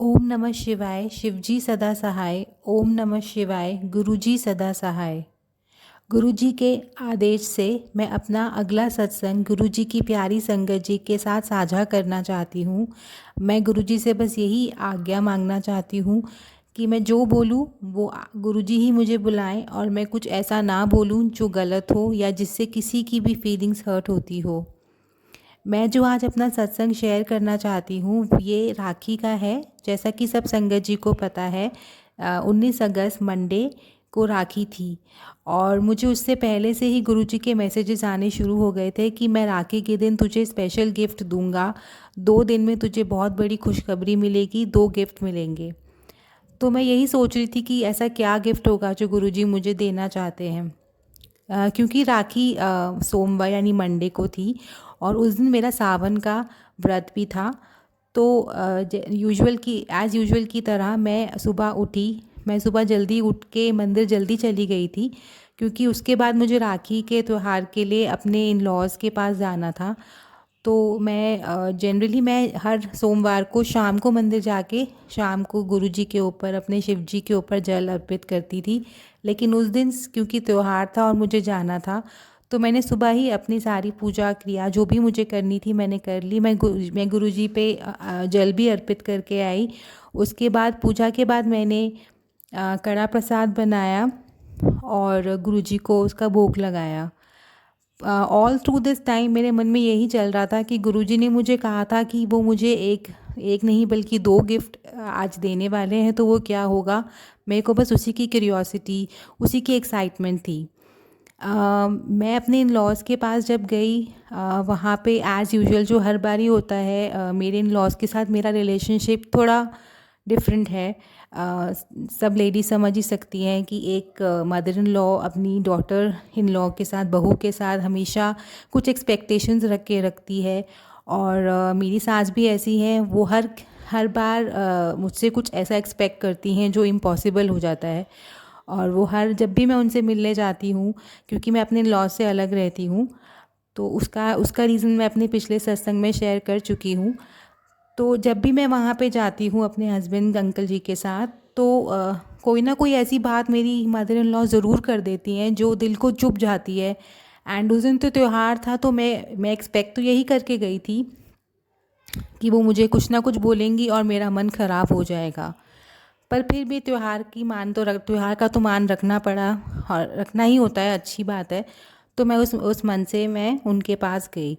ओम नमः शिवाय। शिवजी सदा सहाय। ओम नमः शिवाय। गुरुजी सदा सहाय। गुरुजी के आदेश से मैं अपना अगला सत्संग गुरुजी की प्यारी संगत जी के साथ साझा करना चाहती हूँ। मैं गुरुजी से बस यही आज्ञा मांगना चाहती हूँ कि मैं जो बोलूँ वो गुरुजी ही मुझे बुलाएं और मैं कुछ ऐसा ना बोलूँ जो गलत हो या जिससे किसी की भी फीलिंग्स हर्ट होती हो। मैं जो आज अपना सत्संग शेयर करना चाहती हूँ ये राखी का है। जैसा कि सब संगत जी को पता है 19 अगस्त मंडे को राखी थी और मुझे उससे पहले से ही गुरुजी के मैसेजेस आने शुरू हो गए थे कि मैं राखी के दिन तुझे स्पेशल गिफ्ट दूंगा, 2 दिन में तुझे बहुत बड़ी खुशखबरी मिलेगी, 2 गिफ्ट मिलेंगे। तो मैं यही सोच रही थी कि ऐसा क्या गिफ्ट होगा जो गुरुजी मुझे देना चाहते हैं। क्योंकि राखी सोमवार यानी मंडे को थी और उस दिन मेरा सावन का व्रत भी था। तो एज़ यूजुअल की तरह मैं सुबह उठी। मैं सुबह जल्दी उठ के मंदिर जल्दी चली गई थी क्योंकि उसके बाद मुझे राखी के त्यौहार के लिए अपने इन लॉज़ के पास जाना था। तो मैं जनरली मैं हर सोमवार को शाम को मंदिर जाके शाम को गुरुजी के ऊपर अपने शिव जी के ऊपर जल अर्पित करती थी। लेकिन उस दिन क्योंकि त्यौहार था और मुझे जाना था तो मैंने सुबह ही अपनी सारी पूजा क्रिया जो भी मुझे करनी थी मैंने कर ली। मैं गुरुजी पे जल भी अर्पित करके आई। उसके बाद पूजा के बाद मैंने कड़ा प्रसाद बनाया और गुरुजी को उसका भोग लगाया। ऑल थ्रू दिस टाइम मेरे मन में यही चल रहा था कि गुरुजी ने मुझे कहा था कि वो मुझे एक एक नहीं बल्कि 2 गिफ्ट आज देने वाले हैं, तो वो क्या होगा। मेरे को बस उसी की क्यूरियोसिटी, उसी की एक्साइटमेंट थी। मैं अपने इन लॉज़ के पास जब गई वहाँ पे एज़ यूजुअल जो हर बार ही होता है, मेरे इन लॉज़ के साथ मेरा रिलेशनशिप थोड़ा डिफरेंट है। सब लेडीज समझ ही सकती हैं कि एक मदर इन लॉ अपनी डॉटर इन लॉ के साथ, बहू के साथ हमेशा कुछ एक्सपेक्टेशंस रख के रखती है। और मेरी सास भी ऐसी हैं, वो हर हर बार मुझसे कुछ ऐसा एक्सपेक्ट करती हैं जो इम्पॉसिबल हो जाता है। और वो हर जब भी मैं उनसे मिलने जाती हूँ, क्योंकि मैं अपने लॉ से अलग रहती हूँ, तो उसका उसका रीज़न मैं अपने पिछले सत्संग में शेयर कर चुकी हूँ। तो जब भी मैं वहाँ पे जाती हूँ अपने हस्बैंड अंकल जी के साथ, तो कोई ना कोई ऐसी बात मेरी मदर इन लॉ ज़रूर कर देती हैं जो दिल को चुभ जाती है। एंड उस दिन तो त्यौहार था, तो मैं एक्सपेक्ट तो यही करके गई थी कि वो मुझे कुछ ना कुछ बोलेंगी और मेरा मन ख़राब हो जाएगा। पर फिर भी त्यौहार का तो मान रखना पड़ा और रखना ही होता है, अच्छी बात है। तो मैं उस मन से मैं उनके पास गई।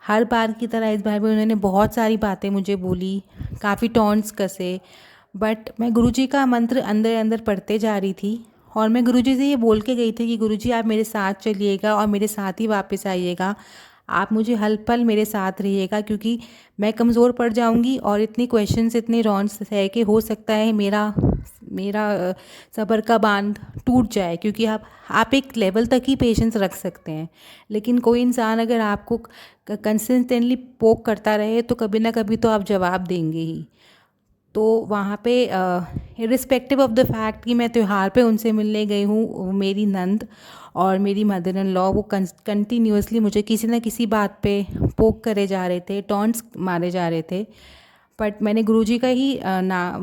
हर बार की तरह इस बार भी उन्होंने बहुत सारी बातें मुझे बोली, काफ़ी टॉन्ट्स कसे। बट मैं गुरुजी का मंत्र अंदर अंदर पढ़ते जा रही थी और मैं गुरुजी से ये बोल के गई थी कि गुरुजी आप मेरे साथ चलिएगा और मेरे साथ ही वापस आइएगा। आप मुझे हर पल मेरे साथ रहिएगा, क्योंकि मैं कमज़ोर पड़ जाऊंगी और इतनी क्वेश्चंस, इतने रॉन्स है कि हो सकता है मेरा मेरा सब्र का बांध टूट जाए। क्योंकि आप एक लेवल तक ही पेशेंस रख सकते हैं, लेकिन कोई इंसान अगर आपको कंसिस्टेंटली पोक करता रहे तो कभी ना कभी तो आप जवाब देंगे ही। तो वहाँ पे इरिस्पेक्टिव ऑफ द फैक्ट कि मैं त्यौहार पे उनसे मिलने गई हूँ, मेरी नंद और मेरी मदर इन लॉ वो कंटिन्यूसली मुझे किसी न किसी बात पे पोक करे जा रहे थे, टॉन्ट्स मारे जा रहे थे। बट मैंने गुरुजी का ही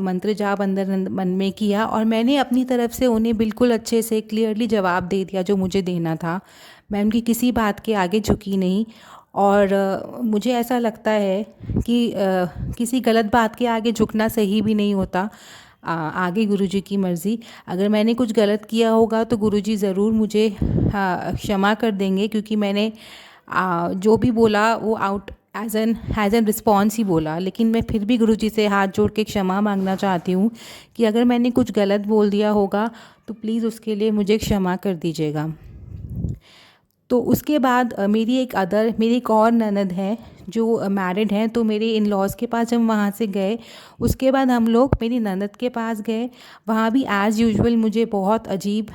मंत्र जाप अंदर मन में किया और मैंने अपनी तरफ से उन्हें बिल्कुल अच्छे से क्लियरली जवाब दे दिया जो मुझे देना था। मैं उनकी किसी बात के आगे झुकी नहीं। और मुझे ऐसा लगता है कि किसी गलत बात के आगे झुकना सही भी नहीं होता। आगे गुरुजी की मर्ज़ी। अगर मैंने कुछ गलत किया होगा तो गुरुजी ज़रूर मुझे क्षमा कर देंगे, क्योंकि मैंने जो भी बोला वो आउट एज एन रिस्पॉन्स ही बोला। लेकिन मैं फिर भी गुरुजी से हाथ जोड़ के क्षमा मांगना चाहती हूँ कि अगर मैंने कुछ गलत बोल दिया होगा तो प्लीज़ उसके लिए मुझे क्षमा कर दीजिएगा। तो उसके बाद मेरी एक और ननद है जो मैरिड हैं। तो मेरे इन लॉज़ के पास जब वहाँ से गए, उसके बाद हम लोग मेरी ननद के पास गए। वहाँ भी एज़ यूजुअल मुझे बहुत अजीब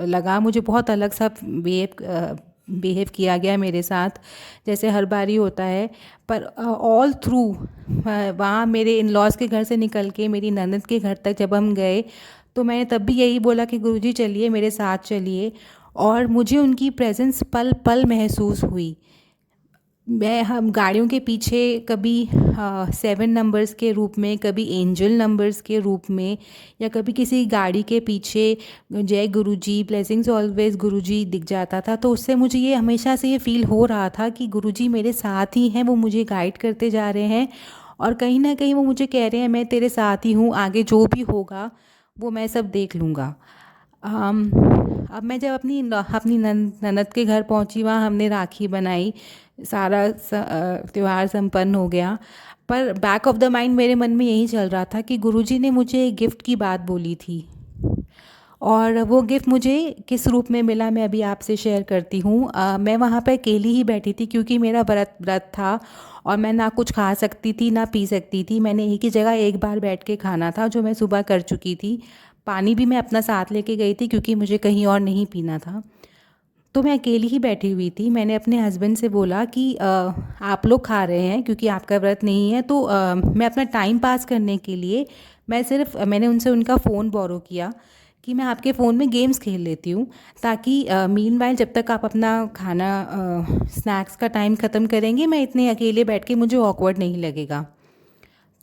लगा, मुझे बहुत अलग सा बिहेव किया गया मेरे साथ, जैसे हर बार ही होता है। पर ऑल थ्रू वहाँ मेरे इन लॉज़ के घर से निकल के मेरी ननद के घर तक जब हम गए, तो मैंने तब भी यही बोला कि गुरुजी चलिए मेरे साथ चलिए। और मुझे उनकी प्रेजेंस पल पल महसूस हुई। हम गाड़ियों के पीछे कभी 7 नंबर्स के रूप में, कभी एंजल नंबर्स के रूप में, या कभी किसी गाड़ी के पीछे जय गुरुजी, ब्लेसिंग्स ऑलवेज गुरुजी दिख जाता था। तो उससे मुझे ये हमेशा से ये फ़ील हो रहा था कि गुरुजी मेरे साथ ही हैं, वो मुझे गाइड करते जा रहे हैं और कहीं ना कहीं वो मुझे कह रहे हैं मैं तेरे साथ ही हूँ, आगे जो भी होगा वो मैं सब देख लूँगा। अम, अब मैं जब अपनी ननद के घर पहुंची, वहाँ हमने राखी बनाई, सारा त्यौहार संपन्न हो गया। पर बैक ऑफ द माइंड मेरे मन में यही चल रहा था कि गुरुजी ने मुझे एक गिफ्ट की बात बोली थी, और वो गिफ्ट मुझे किस रूप में मिला मैं अभी आपसे शेयर करती हूँ। मैं वहाँ पर अकेली ही बैठी थी क्योंकि मेरा व्रत था और मैं ना कुछ खा सकती थी ना पी सकती थी। मैंने एक ही जगह एक बार बैठ के खाना था, जो मैं सुबह कर चुकी थी। पानी भी मैं अपना साथ लेके गई थी क्योंकि मुझे कहीं और नहीं पीना था। तो मैं अकेली ही बैठी हुई थी। मैंने अपने हस्बैंड से बोला कि आप लोग खा रहे हैं क्योंकि आपका व्रत नहीं है, तो मैं अपना टाइम पास करने के लिए मैंने उनसे उनका फ़ोन बोरो किया कि मैं आपके फ़ोन में गेम्स खेल लेती हूँ, ताकि मीनवाइल जब तक आप अपना खाना स्नैक्स का टाइम ख़त्म करेंगे, मैं इतने अकेले बैठ के मुझे ऑकवर्ड नहीं लगेगा।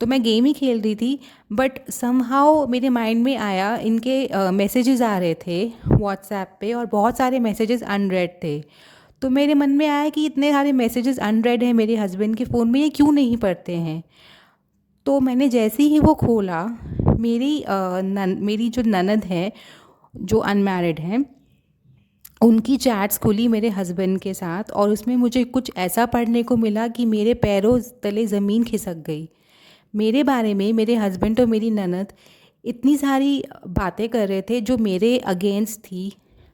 तो मैं गेम ही खेल रही थी, बट समहाउ मेरे माइंड में आया, इनके मैसेजेस आ रहे थे व्हाट्सएप पे और बहुत सारे मैसेजेस अनरेड थे। तो मेरे मन में आया कि इतने सारे मैसेजेस अनरेड हैं मेरे हस्बैंड के फ़ोन में, ये क्यों नहीं पढ़ते हैं। तो मैंने जैसे ही वो खोला, मेरी जो ननद है, जो अनमैरिड हैं, उनकी चैट्स खुली मेरे हस्बैंड के साथ, और उसमें मुझे कुछ ऐसा पढ़ने को मिला कि मेरे पैरों तले ज़मीन खिसक गई। मेरे बारे में मेरे हस्बैंड और मेरी ननद इतनी सारी बातें कर रहे थे जो मेरे अगेंस्ट थी।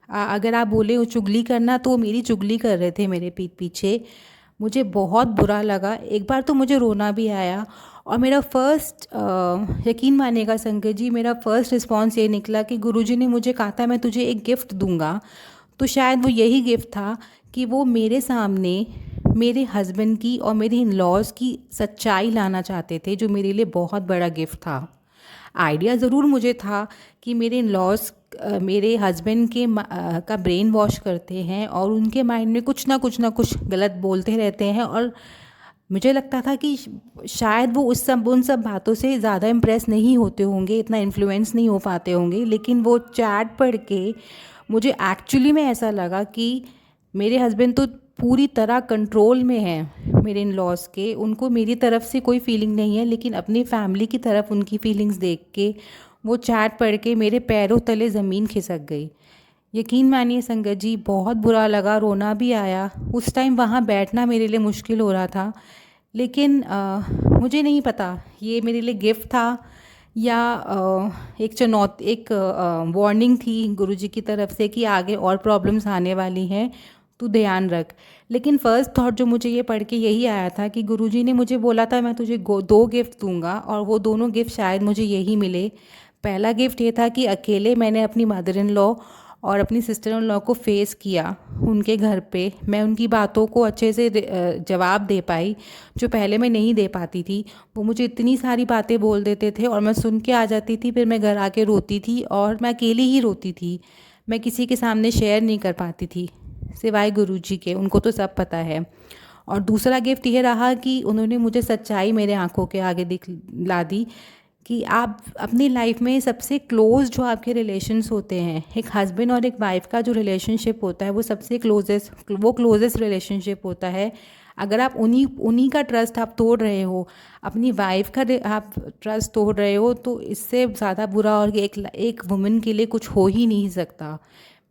अगर आप बोले वो चुगली करना, तो वो मेरी चुगली कर रहे थे मेरे पीठ पीछे। मुझे बहुत बुरा लगा, एक बार तो मुझे रोना भी आया। और मेरा फ़र्स्ट, यकीन मानिएगा संगत जी, मेरा फ़र्स्ट रिस्पॉन्स ये निकला कि गुरुजी ने मुझे कहा था मैं तुझे एक गिफ्ट दूंगा। तो शायद वो यही गिफ्ट था कि वो मेरे सामने मेरे हस्बैंड की और मेरे इन लॉज़ की सच्चाई लाना चाहते थे, जो मेरे लिए बहुत बड़ा गिफ्ट था। आइडिया ज़रूर मुझे था कि मेरे इन लॉज़ मेरे हस्बैंड का ब्रेन वॉश करते हैं और उनके माइंड में कुछ ना कुछ गलत बोलते रहते हैं, और मुझे लगता था कि शायद वो उन सब बातों से ज़्यादा इम्प्रेस नहीं होते होंगे, इतना इन्फ्लुएंस नहीं हो पाते होंगे। लेकिन वो चैट पढ़ के मुझे एक्चुअली में ऐसा लगा कि मेरे हस्बैंड तो पूरी तरह कंट्रोल में हैं मेरे इन लॉज के। उनको मेरी तरफ से कोई फीलिंग नहीं है, लेकिन अपनी फैमिली की तरफ उनकी फीलिंग्स देख के वो चैट पढ़ के मेरे पैरों तले ज़मीन खिसक गई। यकीन मानिए संगत जी, बहुत बुरा लगा, रोना भी आया। उस टाइम वहाँ बैठना मेरे लिए मुश्किल हो रहा था, लेकिन मुझे नहीं पता ये मेरे लिए गिफ्ट था या एक वार्निंग थी गुरुजी की तरफ से कि आगे और प्रॉब्लम्स आने वाली हैं, तू ध्यान रख। लेकिन फ़र्स्ट थॉट जो मुझे ये पढ़ के यही आया था कि गुरुजी ने मुझे बोला था मैं तुझे 2 गिफ्ट दूंगा, और वो दोनों गिफ्ट शायद मुझे यही मिले। पहला गिफ्ट ये था कि अकेले मैंने अपनी मदर इन लॉ और अपनी सिस्टर इन लॉ को फेस किया उनके घर पे। मैं उनकी बातों को अच्छे से जवाब दे पाई, जो पहले मैं नहीं दे पाती थी। वो मुझे इतनी सारी बातें बोल देते थे और मैं सुन के आ जाती थी, फिर मैं घर आके रोती थी, और मैं अकेली ही रोती थी। मैं किसी के सामने शेयर नहीं कर पाती थी सिवाय गुरुजी के, उनको तो सब पता है। और दूसरा गिफ्ट ये रहा कि उन्होंने मुझे सच्चाई मेरे आंखों के आगे दिखला दी कि आप अपनी लाइफ में सबसे क्लोज जो आपके रिलेशंस होते हैं, एक हस्बैंड और एक वाइफ का जो रिलेशनशिप होता है, वो सबसे क्लोजेस्ट रिलेशनशिप होता है। अगर आप उन्हीं का ट्रस्ट आप तोड़ रहे हो, अपनी वाइफ का आप ट्रस्ट तोड़ रहे हो, तो इससे ज़्यादा बुरा और एक वुमेन के लिए कुछ हो ही नहीं सकता।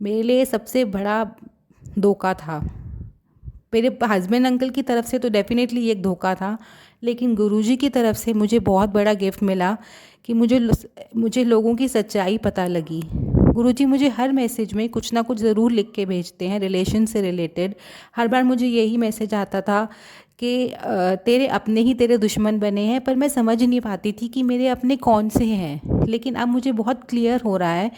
मेरे लिए सबसे बड़ा धोखा था। मेरे हस्बैंड अंकल की तरफ से तो डेफ़िनेटली एक धोखा था, लेकिन गुरुजी की तरफ से मुझे बहुत बड़ा गिफ्ट मिला कि मुझे लोगों की सच्चाई पता लगी। गुरुजी मुझे हर मैसेज में कुछ ना कुछ ज़रूर लिख के भेजते हैं रिलेशन से रिलेटेड। हर बार मुझे यही मैसेज आता था कि तेरे अपने ही तेरे दुश्मन बने हैं, पर मैं समझ नहीं पाती थी कि मेरे अपने कौन से हैं। लेकिन अब मुझे बहुत क्लियर हो रहा है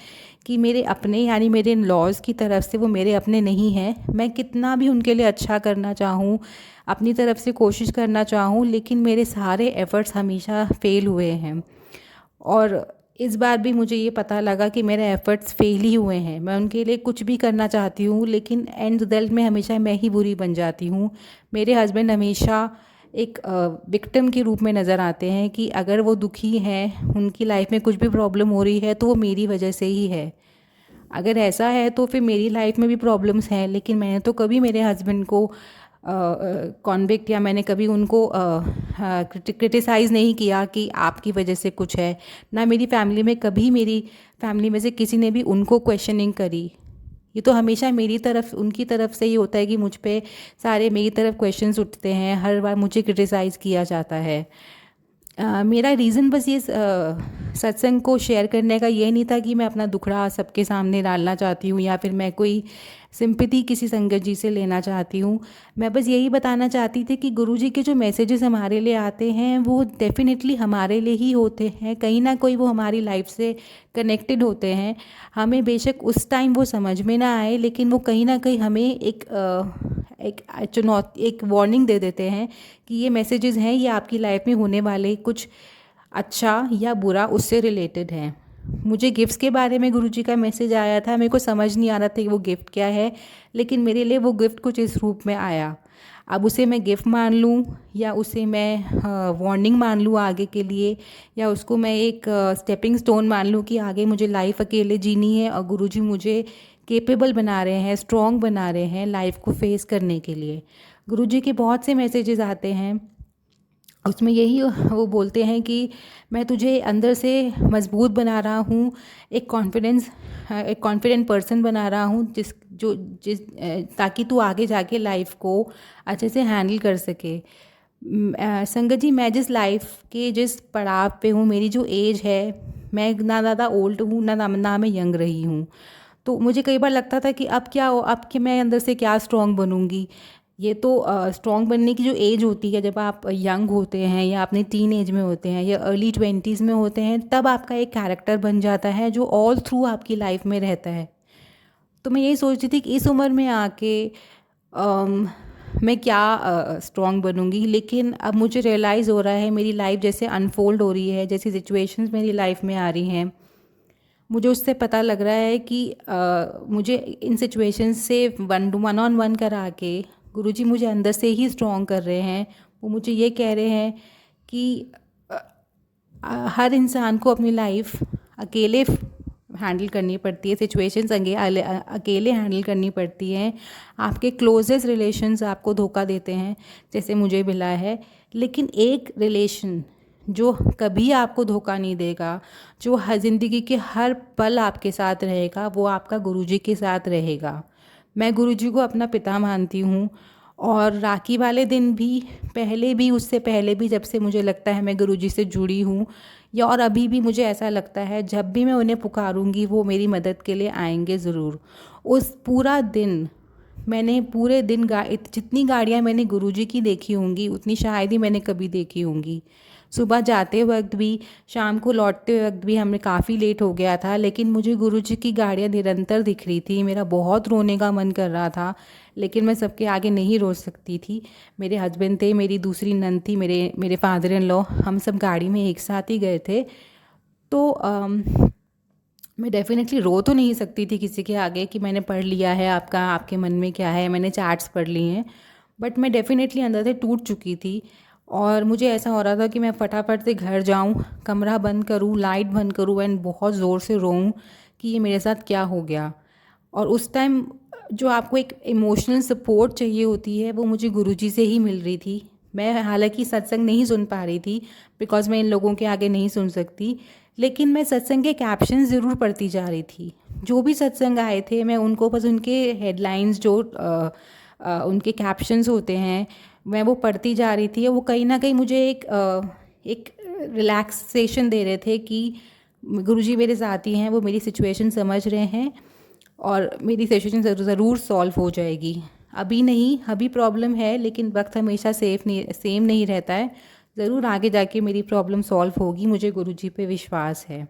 कि मेरे अपने यानी मेरे इन लॉज़ की तरफ से वो मेरे अपने नहीं हैं। मैं कितना भी उनके लिए अच्छा करना चाहूँ, अपनी तरफ से कोशिश करना चाहूँ, लेकिन मेरे सारे एफ़र्ट्स हमेशा फ़ेल हुए हैं। और इस बार भी मुझे ये पता लगा कि मेरे एफ़र्ट्स फ़ेल ही हुए हैं। मैं उनके लिए कुछ भी करना चाहती हूँ, लेकिन एंड रिज़ल्ट में हमेशा मैं ही बुरी बन जाती हूँ। मेरे हस्बैंड हमेशा एक विक्टिम के रूप में नज़र आते हैं कि अगर वो दुखी हैं, उनकी लाइफ़ में कुछ भी प्रॉब्लम हो रही है तो वो मेरी वजह से ही है। अगर ऐसा है तो फिर मेरी लाइफ़ में भी प्रॉब्लम्स हैं, लेकिन मैंने तो कभी मेरे हस्बैंड को कॉन्विक्ट या मैंने कभी उनको क्रिटिसाइज़ नहीं किया कि आपकी वजह से कुछ है। ना मेरी फैमिली में कभी मेरी फैमिली में से किसी ने भी उनको क्वेश्चनिंग करी। ये तो हमेशा मेरी तरफ उनकी तरफ से ही होता है कि मुझ पे सारे मेरी तरफ क्वेश्चंस उठते हैं, हर बार मुझे क्रिटिसाइज़ किया जाता है। मेरा रीज़न बस ये सत्संग को शेयर करने का ये नहीं था कि मैं अपना दुखड़ा सबके सामने डालना चाहती हूँ या फिर मैं कोई सिंपैथी किसी संगत जी से लेना चाहती हूँ। मैं बस यही बताना चाहती थी कि गुरुजी के जो मैसेजेस हमारे लिए आते हैं वो डेफ़िनेटली हमारे लिए ही होते हैं, कहीं ना कोई वो हमारी लाइफ से कनेक्टेड होते हैं। हमें बेशक उस टाइम वो समझ में ना आए, लेकिन वो कहीं ना कहीं हमें एक वार्निंग दे देते हैं कि ये मैसेजेस हैं, ये आपकी लाइफ में होने वाले कुछ अच्छा या बुरा उससे रिलेटेड हैं। मुझे गिफ्ट्स के बारे में गुरुजी का मैसेज आया था, मेरे को समझ नहीं आ रहा था कि वो गिफ्ट क्या है, लेकिन मेरे लिए वो गिफ्ट कुछ इस रूप में आया। अब उसे मैं गिफ्ट मान लूँ या उसे मैं वार्निंग मान लूँ आगे के लिए, या उसको मैं एक स्टेपिंग स्टोन मान लूँ कि आगे मुझे लाइफ अकेले जीनी है और गुरुजी मुझे केपेबल बना रहे हैं, स्ट्रॉन्ग बना रहे हैं लाइफ को फेस करने के लिए। गुरुजी के बहुत से मैसेजेस आते हैं, उसमें यही वो बोलते हैं कि मैं तुझे अंदर से मजबूत बना रहा हूँ, एक कॉन्फिडेंट पर्सन बना रहा हूँ ताकि तू आगे जाके लाइफ को अच्छे से हैंडल कर सके। संगत जी, मैं जिस पड़ाव पे हूँ, मेरी जो एज है, मैं ना ज़्यादा ओल्ड हूँ ना मैं यंग रही हूँ। तो मुझे कई बार लगता था कि अब क्या हो, अब कि मैं अंदर से क्या स्ट्रॉन्ग बनूंगी। ये तो स्ट्रॉन्ग बनने की जो एज होती है, जब आप यंग होते हैं या अपने टीन एज में होते हैं या अर्ली 20s में होते हैं, तब आपका एक कैरेक्टर बन जाता है जो ऑल थ्रू आपकी लाइफ में रहता है। तो मैं यही सोचती थी कि इस उम्र में आके मैं क्या स्ट्रॉन्ग बनूंगी, लेकिन अब मुझे रियलाइज़ हो रहा है मेरी लाइफ जैसे अनफोल्ड हो रही है, जैसी सिचुएशंस मेरी लाइफ में आ रही हैं, मुझे उससे पता लग रहा है कि मुझे इन सिचुएशंस से वन ऑन वन करा के गुरुजी मुझे अंदर से ही स्ट्रॉन्ग कर रहे हैं। वो मुझे ये कह रहे हैं कि हर इंसान को अपनी लाइफ अकेले हैंडल करनी पड़ती है, सिचुएशंस अकेले हैंडल करनी पड़ती हैं। आपके क्लोजेस्ट रिलेशंस आपको धोखा देते हैं, जैसे मुझे मिला है, लेकिन एक रिलेशन जो कभी आपको धोखा नहीं देगा, जो हर ज़िंदगी के हर पल आपके साथ रहेगा, वो आपका गुरुजी के साथ रहेगा। मैं गुरुजी को अपना पिता मानती हूँ, और राखी वाले दिन भी, उससे पहले भी, जब से मुझे लगता है मैं गुरुजी से जुड़ी हूँ, या और अभी भी मुझे ऐसा लगता है जब भी मैं उन्हें पुकारूंगी वो मेरी मदद के लिए आएंगे ज़रूर। उस पूरा दिन मैंने पूरे दिन जितनी गाड़ियाँ मैंने गुरुजी की देखी होंगी उतनी शायद ही मैंने कभी देखी होंगी। सुबह जाते वक्त भी, शाम को लौटते वक्त भी हमें काफ़ी लेट हो गया था, लेकिन मुझे गुरुजी की गाड़ियाँ निरंतर दिख रही थी। मेरा बहुत रोने का मन कर रहा था, लेकिन मैं सबके आगे नहीं रो सकती थी। मेरे हस्बैंड थे, मेरी दूसरी नंद थी, मेरे फादर इन लॉ, हम सब गाड़ी में एक साथ ही गए थे। तो मैं डेफ़िनेटली रो तो नहीं सकती थी किसी के आगे कि मैंने पढ़ लिया है आपके मन में क्या है, मैंने चैट्स पढ़ ली हैं, बट मैं डेफ़िनेटली अंदर से टूट चुकी थी। और मुझे ऐसा हो रहा था कि मैं फटाफट से घर जाऊं, कमरा बंद करूं, लाइट बंद करूं एंड बहुत ज़ोर से रोऊं कि ये मेरे साथ क्या हो गया। और उस टाइम जो आपको एक इमोशनल सपोर्ट चाहिए होती है, वो मुझे गुरुजी से ही मिल रही थी। मैं हालांकि सत्संग नहीं सुन पा रही थी, बिकॉज़ मैं इन लोगों के आगे नहीं सुन सकती, लेकिन मैं सत्संग के कैप्शन ज़रूर पढ़ती जा रही थी। जो भी सत्संग आए थे, मैं उनको बस उनके हेडलाइंस, जो उनके कैप्शंस होते हैं, मैं वो पढ़ती जा रही थी। वो कहीं ना कहीं मुझे एक रिलैक्सेशन दे रहे थे कि गुरुजी मेरे साथ ही हैं, वो मेरी सिचुएशन समझ रहे हैं और मेरी सिचुएशन ज़रूर सॉल्व हो जाएगी। अभी नहीं, अभी प्रॉब्लम है, लेकिन वक्त हमेशा सेम नहीं रहता है। ज़रूर आगे जाके मेरी प्रॉब्लम सॉल्व होगी, मुझे गुरुजी पे विश्वास है।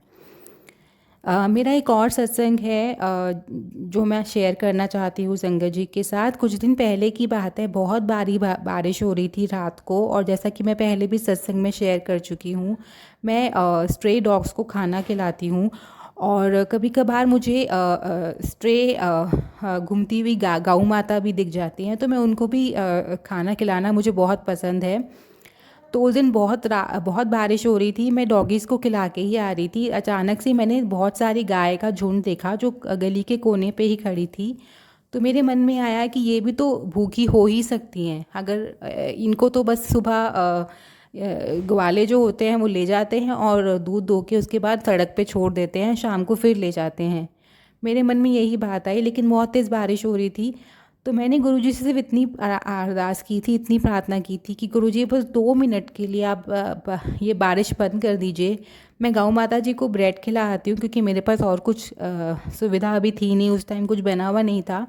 मेरा एक और सत्संग है जो मैं शेयर करना चाहती हूँ संगत जी के साथ। कुछ दिन पहले की बात है, बहुत बारिश हो रही थी रात को, और जैसा कि मैं पहले भी सत्संग में शेयर कर चुकी हूँ, मैं स्ट्रे डॉग्स को खाना खिलाती हूँ। और कभी कभार मुझे स्ट्रे घूमती हुई गौ माता भी दिख जाती हैं, तो मैं उनको भी खाना खिलाना मुझे बहुत पसंद है। तो उस दिन बहुत बारिश हो रही थी, मैं डॉगीज़ को खिला के ही आ रही थी। अचानक से मैंने बहुत सारी गाय का झुंड देखा जो गली के कोने पे ही खड़ी थी। तो मेरे मन में आया कि ये भी तो भूखी हो ही सकती हैं। अगर इनको तो बस सुबह ग्वाले जो होते हैं वो ले जाते हैं और दूध दो के उसके बाद सड़क पे छोड़ देते हैं, शाम को फिर ले जाते हैं। मेरे मन में यही बात आई, लेकिन बहुत तेज़ बारिश हो रही थी। तो मैंने गुरुजी से सिर्फ इतनी अरदास की थी, इतनी प्रार्थना की थी कि गुरुजी बस 2 मिनट के लिए आप ये बारिश बंद कर दीजिए। मैं गौ माता जी को ब्रेड खिला आती हूँ, क्योंकि मेरे पास और कुछ सुविधा अभी थी नहीं, उस टाइम कुछ बना हुआ नहीं था।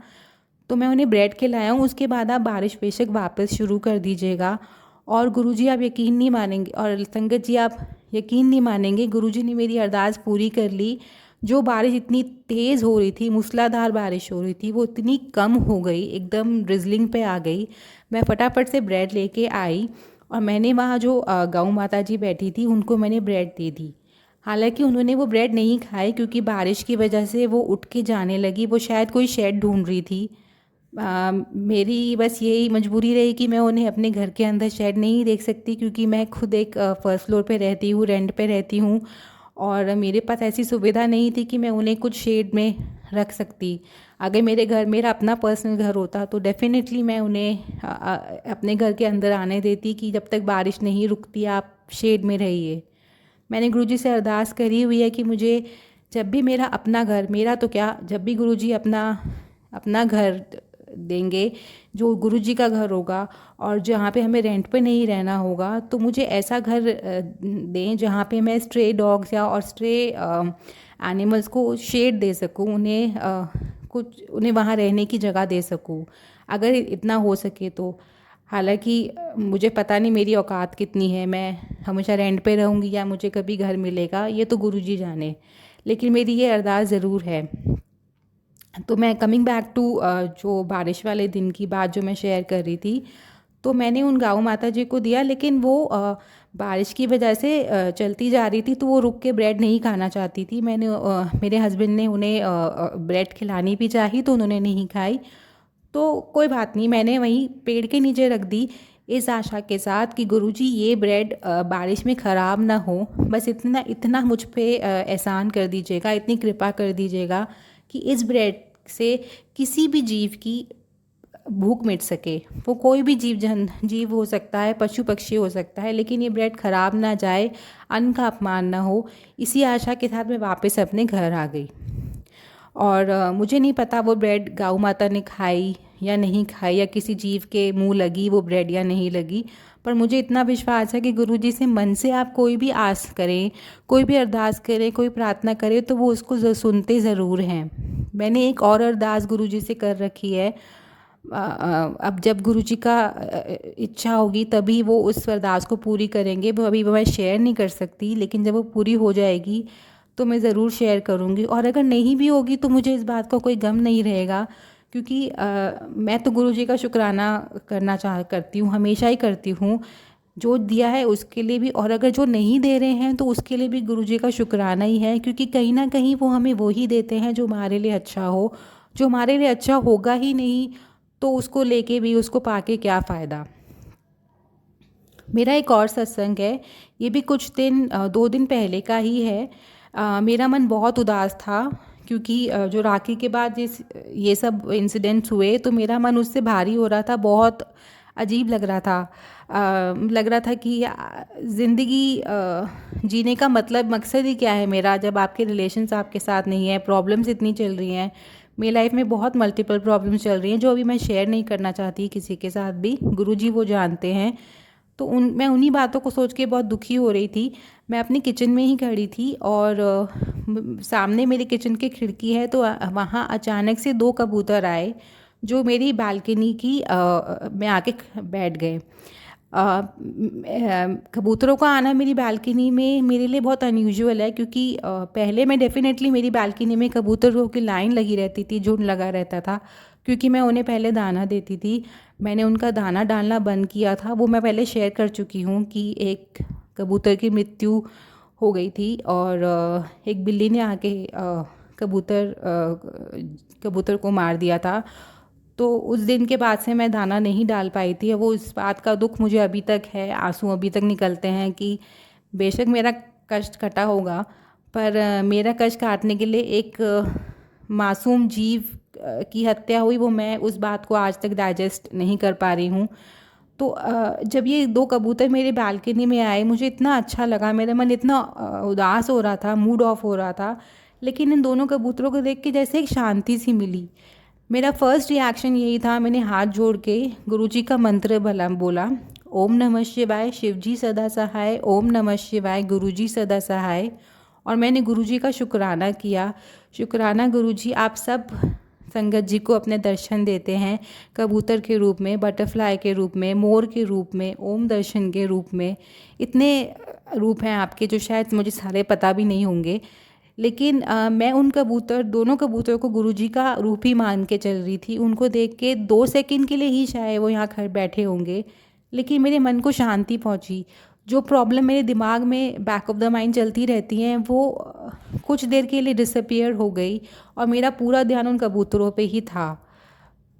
तो मैं उन्हें ब्रेड खिलाया हूँ, उसके बाद आप बारिश बेशक वापस शुरू कर दीजिएगा। और गुरुजी आप यकीन नहीं मानेंगे, और संगत जी आप यकीन नहीं मानेंगे, गुरुजी ने मेरी अरदास पूरी कर ली। जो बारिश इतनी तेज़ हो रही थी, मूसलाधार बारिश हो रही थी, वो इतनी कम हो गई, एकदम ड्रिजलिंग पे आ गई। मैं फटाफट से ब्रेड लेके आई और मैंने वहाँ जो गौ माता जी बैठी थी उनको मैंने ब्रेड दे दी। हालांकि उन्होंने वो ब्रेड नहीं खाए, क्योंकि बारिश की वजह से वो उठ के जाने लगी। वो शायद कोई शेड ढूंढ रही थी। मेरी बस यही मजबूरी रही कि मैं उन्हें अपने घर के अंदर शेड नहीं देख सकती, क्योंकि मैं खुद एक फर्स्ट फ्लोर पे रहती हूँ, रेंट पे रहती हूँ, और मेरे पास ऐसी सुविधा नहीं थी कि मैं उन्हें कुछ शेड में रख सकती। अगर मेरा अपना पर्सनल घर होता तो डेफ़िनेटली मैं उन्हें अपने घर के अंदर आने देती कि जब तक बारिश नहीं रुकती आप शेड में रहिए। मैंने गुरुजी से अरदास करी हुई है कि मुझे जब भी मेरा अपना घर, मेरा तो क्या, जब भी गुरुजी अपना अपना घर देंगे, जो गुरुजी का घर होगा और जहाँ पे हमें रेंट पे नहीं रहना होगा, तो मुझे ऐसा घर दें जहाँ पे मैं स्ट्रे डॉग्स या और स्ट्रे एनिमल्स को शेड दे सकूँ, उन्हें वहाँ रहने की जगह दे सकूँ, अगर इतना हो सके तो। हालांकि मुझे पता नहीं मेरी औकात कितनी है, मैं हमेशा रेंट पे रहूँगी या मुझे कभी घर मिलेगा, ये तो गुरुजी जाने। लेकिन मेरी ये अरदास ज़रूर है। तो मैं कमिंग बैक टू जो बारिश वाले दिन की बात जो मैं शेयर कर रही थी, तो मैंने उन गौ माता जी को दिया, लेकिन वो बारिश की वजह से चलती जा रही थी, तो वो रुक के ब्रेड नहीं खाना चाहती थी। मेरे हस्बैंड ने उन्हें ब्रेड खिलानी भी चाही, तो उन्होंने नहीं खाई। तो कोई बात नहीं, मैंने वहीं पेड़ के नीचे रख दी, इस आशा के साथ कि गुरुजी ये ब्रेड बारिश में ख़राब ना हो, बस इतना इतना मुझ पे एहसान कर दीजिएगा, इतनी कृपा कर दीजिएगा कि इस ब्रेड से किसी भी जीव की भूख मिट सके। वो कोई भी जीव हो सकता है, पशु पक्षी हो सकता है, लेकिन ये ब्रेड ख़राब ना जाए, अन्न का अपमान ना हो। इसी आशा के साथ मैं वापस अपने घर आ गई। और मुझे नहीं पता वो ब्रेड गौ माता ने खाई या नहीं खाई, या किसी जीव के मुंह लगी वो ब्रेड या नहीं लगी, पर मुझे इतना विश्वास है कि गुरुजी से मन से आप कोई भी आस करें, कोई भी अरदास करें, कोई प्रार्थना करें, तो वो उसको सुनते ज़रूर हैं। मैंने एक और अरदास गुरुजी से कर रखी है। अब जब गुरुजी का इच्छा होगी तभी वो उस अरदास को पूरी करेंगे। वो अभी मैं शेयर नहीं कर सकती, लेकिन जब वो पूरी हो जाएगी तो मैं ज़रूर शेयर करूँगी। और अगर नहीं भी होगी तो मुझे इस बात का कोई गम नहीं रहेगा, क्योंकि मैं तो गुरुजी का शुक्राना करती हूँ, हमेशा ही करती हूँ। जो दिया है उसके लिए भी, और अगर जो नहीं दे रहे हैं तो उसके लिए भी गुरुजी का शुक्राना ही है, क्योंकि कहीं ना कहीं वो हमें वो ही देते हैं जो हमारे लिए अच्छा हो। जो हमारे लिए अच्छा होगा ही नहीं तो उसको लेके भी, उसको पाके क्या फ़ायदा। मेरा एक और सत्संग है, ये भी 2 दिन पहले का ही है। मेरा मन बहुत उदास था, क्योंकि जो राखी के बाद ये सब इंसिडेंट्स हुए, तो मेरा मन उससे भारी हो रहा था, बहुत अजीब लग रहा था। लग रहा था कि ज़िंदगी जीने का मकसद ही क्या है मेरा, जब आपके रिलेशंस आपके साथ नहीं है, प्रॉब्लम्स इतनी चल रही हैं। मेरी लाइफ में बहुत मल्टीपल प्रॉब्लम्स चल रही हैं, जो अभी मैं शेयर नहीं करना चाहती किसी के साथ भी, गुरुजी वो जानते हैं। तो मैं उन्हीं बातों को सोच के बहुत दुखी हो रही थी। मैं अपनी किचन में ही खड़ी थी, और सामने मेरे किचन की खिड़की है, तो वहाँ अचानक से 2 कबूतर आए जो मेरी बालकनी में आके बैठ गए। कबूतरों का आना मेरी बालकनी में मेरे लिए बहुत अनयूजुअल है, क्योंकि पहले मैं डेफ़िनेटली मेरी बालकनी में कबूतरों की लाइन लगी रहती थी, झुंड लगा रहता था, क्योंकि मैं उन्हें पहले दाना देती थी। मैंने उनका दाना डालना बंद किया था, वो मैं पहले शेयर कर चुकी हूँ कि एक कबूतर की मृत्यु हो गई थी और एक बिल्ली ने आके कबूतर को मार दिया था। तो उस दिन के बाद से मैं दाना नहीं डाल पाई थी। वो इस बात का दुःख मुझे अभी तक है, आँसू अभी तक निकलते हैं कि बेशक मेरा कष्ट कटा होगा, पर मेरा कष्ट काटने के लिए एक मासूम जीव की हत्या हुई, वो मैं उस बात को आज तक डाइजेस्ट नहीं कर पा रही हूँ। तो जब ये 2 कबूतर मेरे बालकनी में आए, मुझे इतना अच्छा लगा, मेरा मन इतना उदास हो रहा था, मूड ऑफ हो रहा था, लेकिन इन दोनों कबूतरों को देख के जैसे एक शांति सी मिली। मेरा फर्स्ट रिएक्शन यही था, मैंने हाथ जोड़ के गुरुजी का मंत्र बोला, ओम नमः शिवाय, शिवजी सदा सहाय, ओम नमः शिवाय, गुरुजी सदा सहाय। और मैंने गुरुजी का शुक्राना किया। शुक्राना गुरुजी, आप सब संगत जी को अपने दर्शन देते हैं, कबूतर के रूप में, बटरफ्लाई के रूप में, मोर के रूप में, ओम दर्शन के रूप में। इतने रूप हैं आपके जो शायद मुझे सारे पता भी नहीं होंगे, लेकिन मैं उन दोनों कबूतरों को गुरुजी का रूप ही मान के चल रही थी। उनको देख के 2 सेकंड के लिए ही शायद वो यहाँ खड़े बैठे होंगे, लेकिन मेरे मन को शांति पहुँची। जो प्रॉब्लम मेरे दिमाग में बैक ऑफ द माइंड चलती रहती हैं, वो कुछ देर के लिए डिसअपियर हो गई और मेरा पूरा ध्यान उन कबूतरों पे ही था।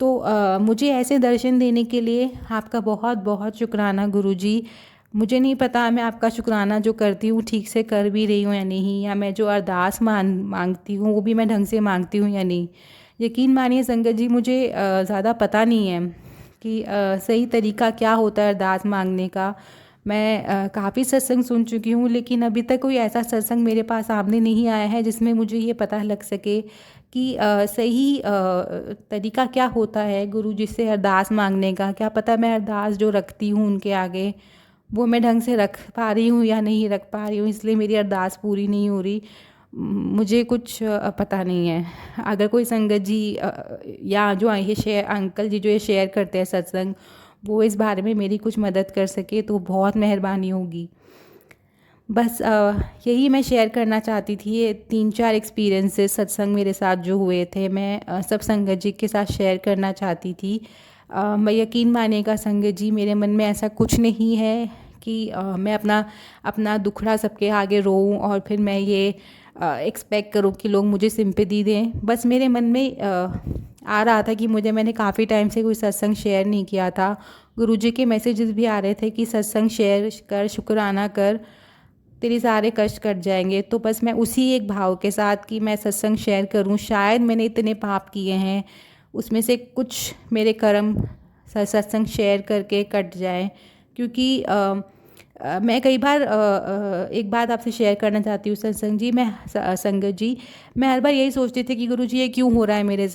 तो मुझे ऐसे दर्शन देने के लिए आपका बहुत बहुत शुक्राना गुरुजी। मुझे नहीं पता मैं आपका शुक्राना जो करती हूँ ठीक से कर भी रही हूँ या नहीं, या मैं जो अरदास मांगती हूँ वो भी मैं ढंग से मांगती हूँ या नहीं। यकीन मानिए संगत जी, मुझे ज़्यादा पता नहीं है कि सही तरीका क्या होता है अरदास मांगने का। मैं काफ़ी सत्संग सुन चुकी हूँ, लेकिन अभी तक कोई ऐसा सत्संग मेरे पास सामने नहीं आया है जिसमें मुझे ये पता लग सके कि सही तरीका क्या होता है गुरु जी से अरदास मांगने का। क्या पता मैं अरदास जो रखती हूँ उनके आगे, वो मैं ढंग से रख पा रही हूँ या नहीं रख पा रही हूँ, इसलिए मेरी अरदास पूरी नहीं हो रही। मुझे कुछ पता नहीं है। अगर कोई संगत जी या जो ये शेयर अंकल जी जो ये शेयर करते हैं सत्संग, वो इस बारे में मेरी कुछ मदद कर सके तो बहुत मेहरबानी होगी। बस यही मैं शेयर करना चाहती थी। ये 3-4 एक्सपीरियंसेस सत्संग मेरे साथ जो हुए थे, मैं सब संगत जी के साथ शेयर करना चाहती थी। मैं यकीन मानिएगा संगत जी, मेरे मन में ऐसा कुछ नहीं है कि मैं अपना दुखड़ा सबके आगे रोऊं और फिर मैं ये एक्सपेक्ट करूं कि लोग मुझे सिंपैथी दें। बस मेरे मन में आ रहा था कि मैंने काफ़ी टाइम से कोई सत्संग शेयर नहीं किया था। गुरुजी के मैसेजेस भी आ रहे थे कि सत्संग शेयर कर, शुक्राना कर, तेरे सारे कष्ट कट जाएंगे। तो बस मैं उसी एक भाव के साथ कि मैं सत्संग शेयर करूं। शायद मैंने इतने पाप किए हैं, उसमें से कुछ मेरे कर्म सत्संग शेयर करके कट जाए। क्योंकि मैं कई बार एक बात आपसे शेयर करना चाहती हूँ सत्संग जी, संगत जी, मैं हर बार यही सोचती थी कि गुरुजी ये क्यों हो रहा है मेरे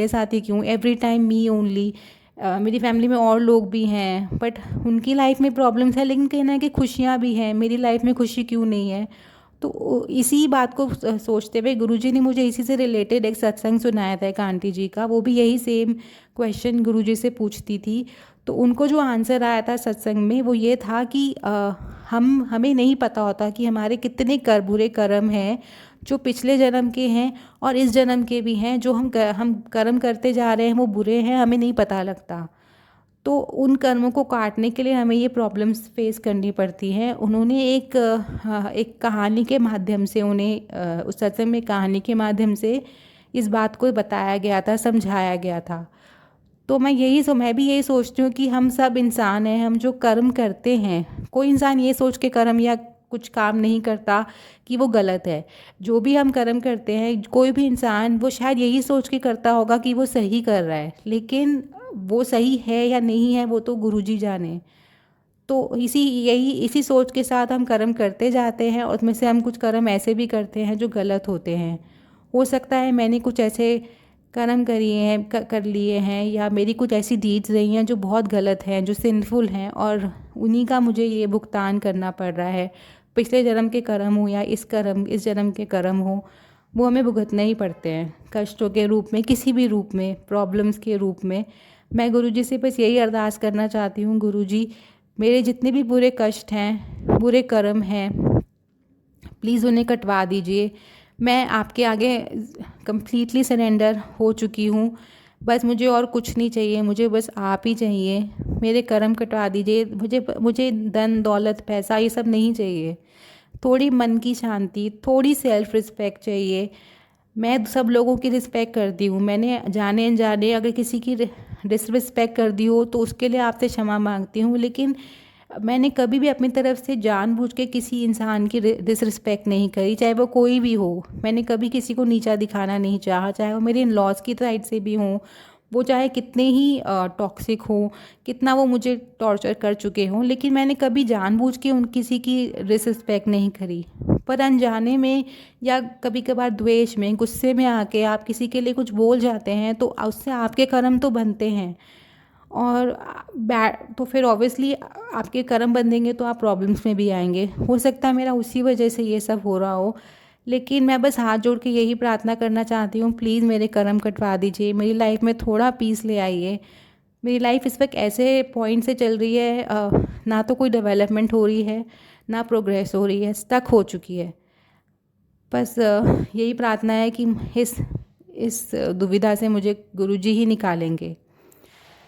साथ ही क्यों, एवरी टाइम मी ओनली। मेरी फैमिली में और लोग भी हैं, बट उनकी लाइफ में प्रॉब्लम्स है, लेकिन कहीं ना कि खुशियाँ भी हैं, मेरी लाइफ में खुशी क्यों नहीं है। तो इसी बात को सोचते हुए गुरुजी ने मुझे इसी से रिलेटेड एक सत्संग सुनाया था एक आंटी जी का। वो भी यही सेम क्वेश्चन गुरुजी से पूछती थी, तो उनको जो आंसर आया था सत्संग में वो ये था कि हमें नहीं पता होता कि हमारे कितने बुरे कर्म हैं जो पिछले जन्म के हैं और इस जन्म के भी हैं। जो हम कर्म करते जा रहे हैं वो बुरे हैं, हमें नहीं पता लगता। तो उन कर्मों को काटने के लिए हमें ये प्रॉब्लम्स फेस करनी पड़ती हैं। उन्होंने एक कहानी के माध्यम से उस सत्संग में कहानी के माध्यम से इस बात को बताया गया था, समझाया गया था। तो मैं भी यही सोचती हूँ कि हम सब इंसान हैं। हम जो कर्म करते हैं, कोई इंसान ये सोच के कर्म या कुछ काम नहीं करता कि वो गलत है। जो भी हम कर्म करते हैं, कोई भी इंसान वो शायद यही सोच के करता होगा कि वो सही कर रहा है, लेकिन वो सही है या नहीं है वो तो गुरुजी जाने। तो इसी सोच के साथ हम कर्म करते जाते हैं और उसमें से हम कुछ कर्म ऐसे भी करते हैं जो गलत होते हैं। हो सकता है मैंने कुछ ऐसे कर्म कर लिए हैं या मेरी कुछ ऐसी डीड्स रही हैं जो बहुत गलत हैं, जो सिंफुल हैं, और उन्हीं का मुझे ये भुगतान करना पड़ रहा है। पिछले जन्म के कर्म हो या इस जन्म के कर्म हो, वो हमें भुगतने ही पड़ते हैं, कष्टों के रूप में, किसी भी रूप में, प्रॉब्लम्स के रूप में। मैं गुरुजी से बस यही अरदास करना चाहती हूँ, गुरुजी मेरे जितने भी बुरे कष्ट हैं, बुरे कर्म हैं, प्लीज़ उन्हें कटवा दीजिए। मैं आपके आगे कंप्लीटली सरेंडर हो चुकी हूँ। बस मुझे और कुछ नहीं चाहिए, मुझे बस आप ही चाहिए। मेरे कर्म कटवा दीजिए। मुझे मुझे धन दौलत पैसा ये सब नहीं चाहिए। थोड़ी मन की शांति, थोड़ी सेल्फ रिस्पेक्ट चाहिए। मैं सब लोगों की रिस्पेक्ट करती हूँ। मैंने जाने अनजाने अगर किसी की डिसरिस्पेक्ट कर दी हो तो उसके लिए आपसे क्षमा मांगती हूँ, लेकिन मैंने कभी भी अपनी तरफ से जानबूझ के किसी इंसान की डिसरिस्पेक्ट नहीं करी, चाहे वो कोई भी हो। मैंने कभी किसी को नीचा दिखाना नहीं चाहा, चाहे वो मेरे इन लॉज की साइड से भी हों, वो चाहे कितने ही टॉक्सिक हों, कितना वो मुझे टॉर्चर कर चुके हों, लेकिन मैंने कभी जानबूझ के उन किसी की डिसरिस्पेक्ट नहीं करी। पर अनजाने में या कभी कभार द्वेष में, गुस्से में आके आप किसी के लिए कुछ बोल जाते हैं तो उससे आपके कर्म तो बनते हैं। और तो फिर ऑब्वियसली आपके कर्म बंधेंगे तो आप प्रॉब्लम्स में भी आएंगे। हो सकता है मेरा उसी वजह से ये सब हो रहा हो, लेकिन मैं बस हाथ जोड़ के यही प्रार्थना करना चाहती हूँ, प्लीज़ मेरे कर्म कटवा दीजिए, मेरी लाइफ में थोड़ा पीस ले आइए। मेरी लाइफ इस वक्त ऐसे पॉइंट से चल रही है, ना तो कोई डेवलपमेंट हो रही है, ना प्रोग्रेस हो रही है, स्टक हो चुकी है। बस यही प्रार्थना है कि इस दुविधा से मुझे गुरुजी ही निकालेंगे।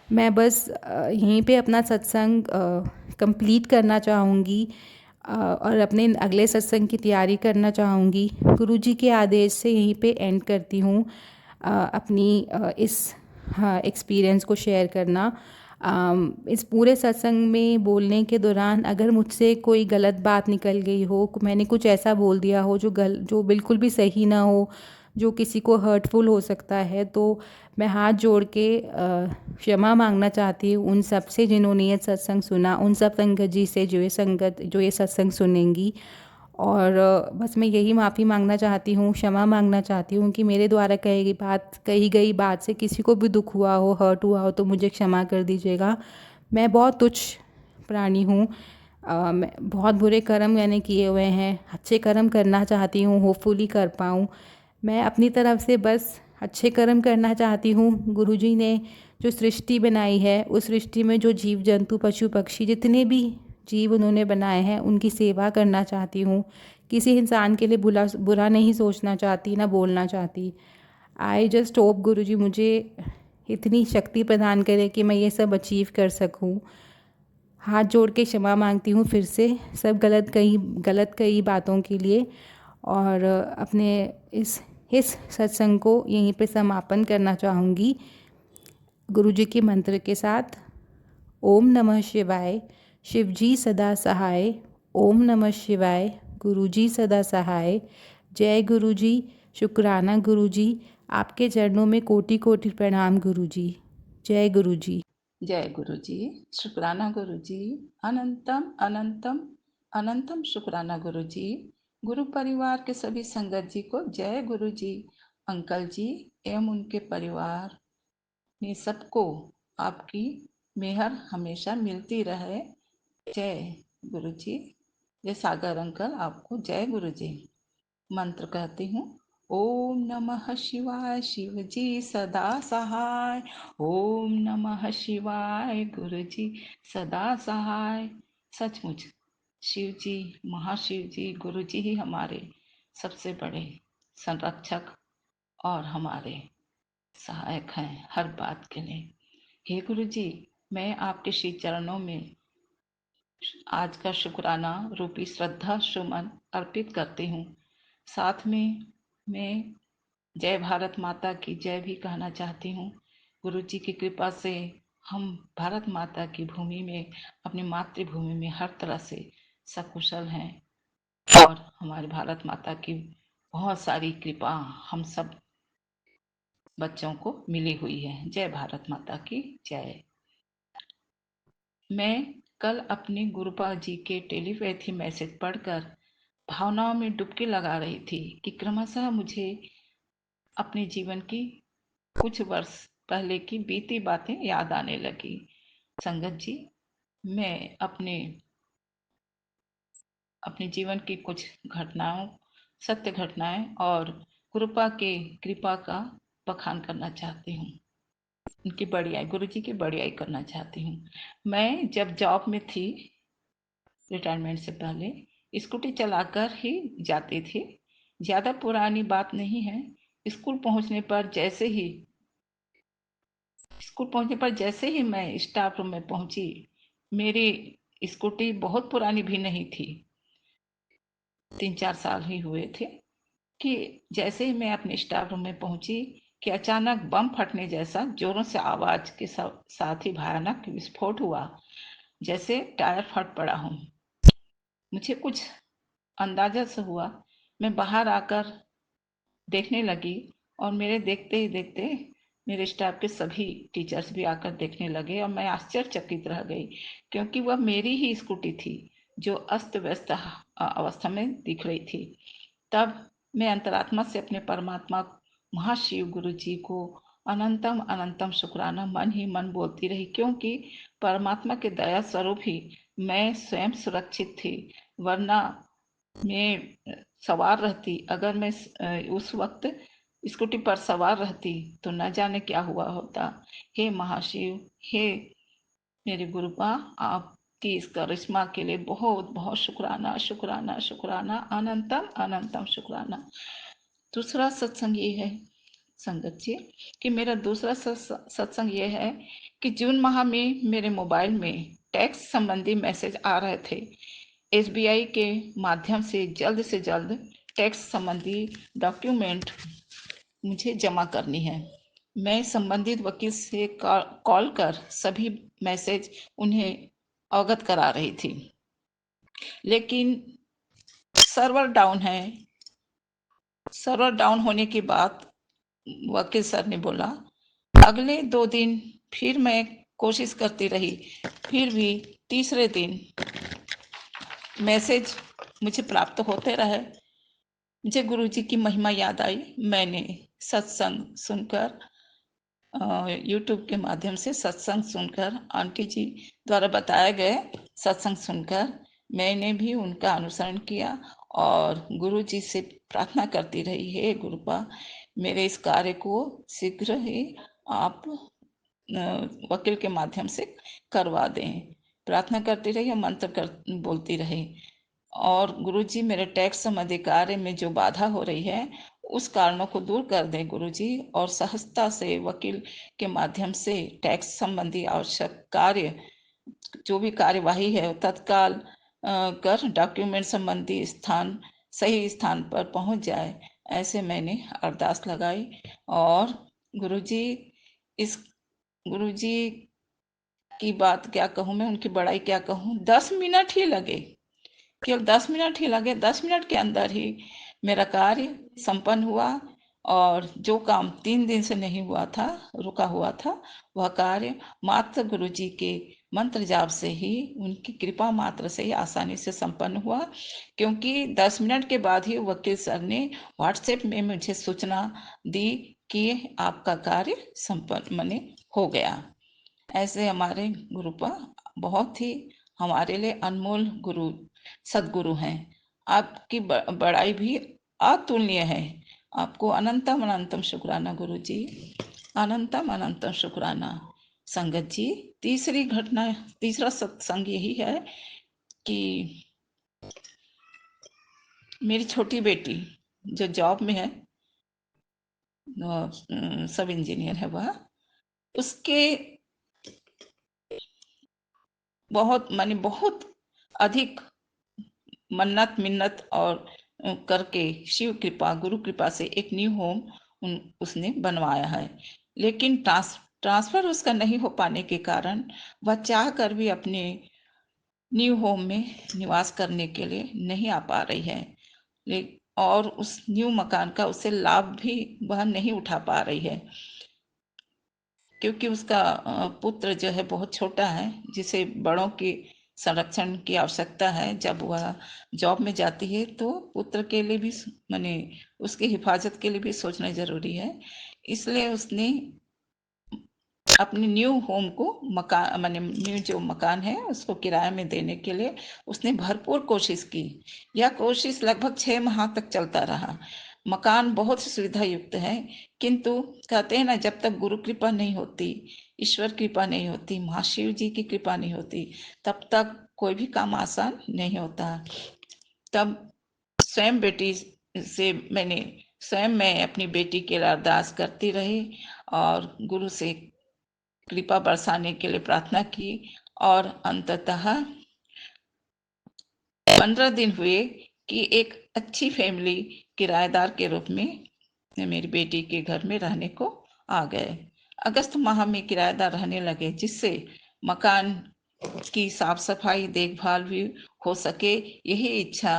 मैं बस यहीं पे अपना सत्संग कंप्लीट करना चाहूँगी और अपने अगले सत्संग की तैयारी करना चाहूँगी। गुरुजी के आदेश से यहीं पे एंड करती हूँ अपनी इस एक्सपीरियंस को शेयर करना। इस पूरे सत्संग में बोलने के दौरान अगर मुझसे कोई गलत बात निकल गई हो, मैंने कुछ ऐसा बोल दिया हो जो बिल्कुल भी सही ना हो, जो किसी को हर्टफुल हो सकता है, तो मैं हाथ जोड़ के क्षमा मांगना चाहती हूँ उन सब से जिन्होंने ये सत्संग सुना, उन सब संगत जी से जो ये सत्संग सुनेंगी। और बस मैं यही माफ़ी मांगना चाहती हूँ, क्षमा मांगना चाहती हूँ कि मेरे द्वारा कही गई बात से किसी को भी दुख हुआ हो, हर्ट हुआ हो तो मुझे क्षमा कर दीजिएगा। मैं बहुत तुच्छ प्राणी हूँ। मैं बहुत बुरे कर्म मैंने किए हुए हैं, अच्छे कर्म करना चाहती हूँ, होपफुली कर पाऊँ। मैं अपनी तरफ से बस अच्छे कर्म करना चाहती हूँ। गुरुजी ने जो सृष्टि बनाई है, उस सृष्टि में जो जीव जंतु पशु पक्षी जितने भी जीव उन्होंने बनाए हैं उनकी सेवा करना चाहती हूँ। किसी इंसान के लिए बुरा नहीं सोचना चाहती, ना बोलना चाहती। आई जस्ट होप गुरुजी मुझे इतनी शक्ति प्रदान करे कि मैं ये सब अचीव कर सकूँ। हाथ जोड़ के क्षमा मांगती हूँ फिर से सब गलत कई बातों के लिए, और अपने इस सत्संग को यहीं पे समापन करना चाहूँगी गुरुजी के मंत्र के साथ। ओम नमः शिवाय, शिवजी सदा सहाय। ओम नमः शिवाय, गुरुजी सदा सहाय। जय गुरुजी, शुक्राना गुरुजी, आपके चरणों में कोटि कोटि प्रणाम गुरुजी। जय गुरुजी। जय गुरु जी, शुक्राना गुरु जी, अनंतम अनंतम अनंतम शुक्राना गुरु जी। गुरु परिवार के सभी संगत जी को जय गुरु जी। अंकल जी एवं उनके परिवार में सबको आपकी मेहर हमेशा मिलती रहे। जय गुरु जी। जय सागर अंकल, आपको जय गुरु जी। मंत्र कहती हूँ। ओम नमः शिवाय, शिव जी सदा सहाय। ओम नमः शिवाय, गुरु जी सदा सहाय। सचमुच शिव जी, महाशिव जी, गुरु जी ही हमारे सबसे बड़े संरक्षक और हमारे सहायक हैं हर बात के लिए। हे गुरु जी, मैं आपके श्री चरणों में आज का शुक्राना रूपी श्रद्धा सुमन अर्पित करती हूँ। साथ में मैं जय भारत माता की जय भी कहना चाहती हूँ। गुरु जी की कृपा से हम भारत माता की भूमि में, अपनी मातृभूमि में हर तरह से सकुशल हैं, और हमारी भारत माता की बहुत सारी कृपा हम सब बच्चों को मिली हुई है। जय भारत माता की जय। मैं कल अपने गुरुपा जी के टेलीपैथी मैसेज पढ़कर भावनाओं में डुबकी लगा रही थी कि क्रमशः मुझे अपने जीवन की कुछ वर्ष पहले की बीती बातें याद आने लगी। संगत जी, मैं अपने जीवन की कुछ घटनाओं, सत्य घटनाएं और कृपा का बखान करना चाहती हूँ। उनकी बढ़ियाई, गुरु जी की बढ़ियाई करना चाहती हूँ। मैं जब जॉब में थी, रिटायरमेंट से पहले स्कूटी चलाकर ही जाती थी। ज़्यादा पुरानी बात नहीं है। स्कूल पहुँचने पर जैसे ही मैं स्टाफ रूम में पहुंची, मेरी स्कूटी बहुत पुरानी भी नहीं थी, 3-4 साल ही हुए थे, कि जैसे ही मैं अपने स्टाफ रूम में पहुंची कि अचानक बम फटने जैसा जोरों से आवाज के साथ ही भयानक विस्फोट हुआ, जैसे टायर फट पड़ा हूँ। मुझे कुछ अंदाजा सा हुआ। मैं बाहर आकर देखने लगी और मेरे देखते ही देखते मेरे स्टाफ के सभी टीचर्स भी आकर देखने लगे और मैं आश्चर्यचकित रह गई, क्योंकि वह मेरी ही स्कूटी थी जो अस्त व्यस्त अवस्था में दिख रही थी। तब मैं अंतरात्मा से अपने परमात्मा महाशिव गुरु जी को अनंतम अनंतम शुक्राना मन ही मन बोलती रही, क्योंकि परमात्मा के दया स्वरूप ही मैं स्वयं सुरक्षित थी। वरना मैं सवार रहती, अगर मैं उस वक्त स्कूटी पर सवार रहती तो न जाने क्या हुआ होता। हे महाशिव, हे मेरे गुरुपा, आपकी इस करिश्मा के लिए बहुत बहुत शुक्राना शुक्राना शुक्राना, अनंतम अनंतम शुक्राना। दूसरा सत्संग ये है संगत जी, कि मेरा दूसरा सत्संग ये है कि जून माह में मेरे मोबाइल में टैक्स संबंधी मैसेज आ रहे थे। एसबीआई के माध्यम से जल्द टैक्स संबंधी डॉक्यूमेंट मुझे जमा करनी है। मैं संबंधित वकील से कॉल कर सभी मैसेज उन्हें अवगत करा रही थी, लेकिन सर्वर डाउन होने के बाद वकील सर ने बोला, अगले 2 दिन फिर मैं कोशिश करती रही, फिर भी तीसरे दिन मैसेज मुझे प्राप्त होते रहे। मुझे गुरु जी की महिमा याद आई। मैंने सत्संग सुनकर, यूट्यूब के माध्यम से सत्संग सुनकर, आंटी जी द्वारा बताए गए सत्संग सुनकर मैंने भी उनका अनुसरण किया और गुरु जी से प्रार्थना करती रही, हे गुरुपा, मेरे इस कार्य को शीघ्र ही आप वकील के माध्यम से करवा दें। प्रार्थना करती रही और मंत्र बोलती रही। और गुरुजी, मेरे टैक्स संबंधी कार्य में जो बाधा हो रही है उस कारणों को दूर कर दें गुरुजी, और सहजता से वकील के माध्यम से टैक्स संबंधी आवश्यक कार्य, जो भी कार्यवाही है, तत्काल कर डॉक्यूमेंट संबंधी सही स्थान पर पहुंच जाए। ऐसे मैंने अरदास लगाई। और गुरुजी, इस गुरुजी की बात क्या कहूँ मैं, उनकी बड़ाई क्या कहूँ। 10 मिनट ही लगे, केवल 10 मिनट ही लगे। 10 मिनट के अंदर ही मेरा कार्य संपन्न हुआ और जो काम 3 दिन से नहीं हुआ था, रुका हुआ था, वह कार्य मात्र गुरु जी के मंत्र जाप से ही, उनकी कृपा मात्र से ही आसानी से संपन्न हुआ, क्योंकि 10 मिनट के बाद ही वकील सर ने व्हाट्सएप में मुझे सूचना दी कि आपका कार्य संपन्न माने हो गया। ऐसे हमारे गुरुपा बहुत ही हमारे लिए अनमोल गुरु, सदगुरु हैं। आपकी बड़ाई भी अतुलनीय है। आपको अनंतम अनंतम शुक्राना गुरु जी, अनंतम अनंतम शुक्राना। संगत जी, तीसरा सत्संग यही है कि मेरी छोटी बेटी जो जॉब में है, सब इंजीनियर है वह, उसके बहुत अधिक मन्नत मिन्नत और करके शिव कृपा, गुरु कृपा से एक न्यू होम उसने बनवाया है, लेकिन ट्रांसफर उसका नहीं हो पाने के कारण वह चाह कर भी अपने न्यू होम में निवास करने के लिए नहीं आ पा रही है, और उस न्यू मकान का उसे लाभ भी वह नहीं उठा पा रही है, क्योंकि उसका पुत्र जो है बहुत छोटा है, जिसे बड़ों की संरक्षण की आवश्यकता है। जब वह जॉब में जाती है तो पुत्र के लिए भी माने उसकी हिफाजत के लिए भी सोचना जरूरी है। इसलिए उसने अपने न्यू होम को मकान माने न्यू जो मकान है उसको किराए में देने के लिए उसने भरपूर कोशिश की। यह कोशिश लगभग 6 माह तक चलता रहा। मकान बहुत सुविधा युक्त है, किंतु कहते हैं ना, जब तक गुरु कृपा नहीं होती, ईश्वर कृपा नहीं होती, महाशिव जी की कृपा नहीं होती, तब तक कोई भी काम आसान नहीं होता। तब स्वयं बेटी से मैं अपनी बेटी के लिए अरदास करती रही और गुरु से कृपा बरसाने के लिए प्रार्थना की, और अंततः 15 दिन हुए कि एक अच्छी फैमिली किराएदार के रूप में मेरी बेटी के घर में रहने को आ गए। अगस्त माह में किराएदार रहने लगे, जिससे मकान की साफ सफाई देखभाल भी हो सके, यही इच्छा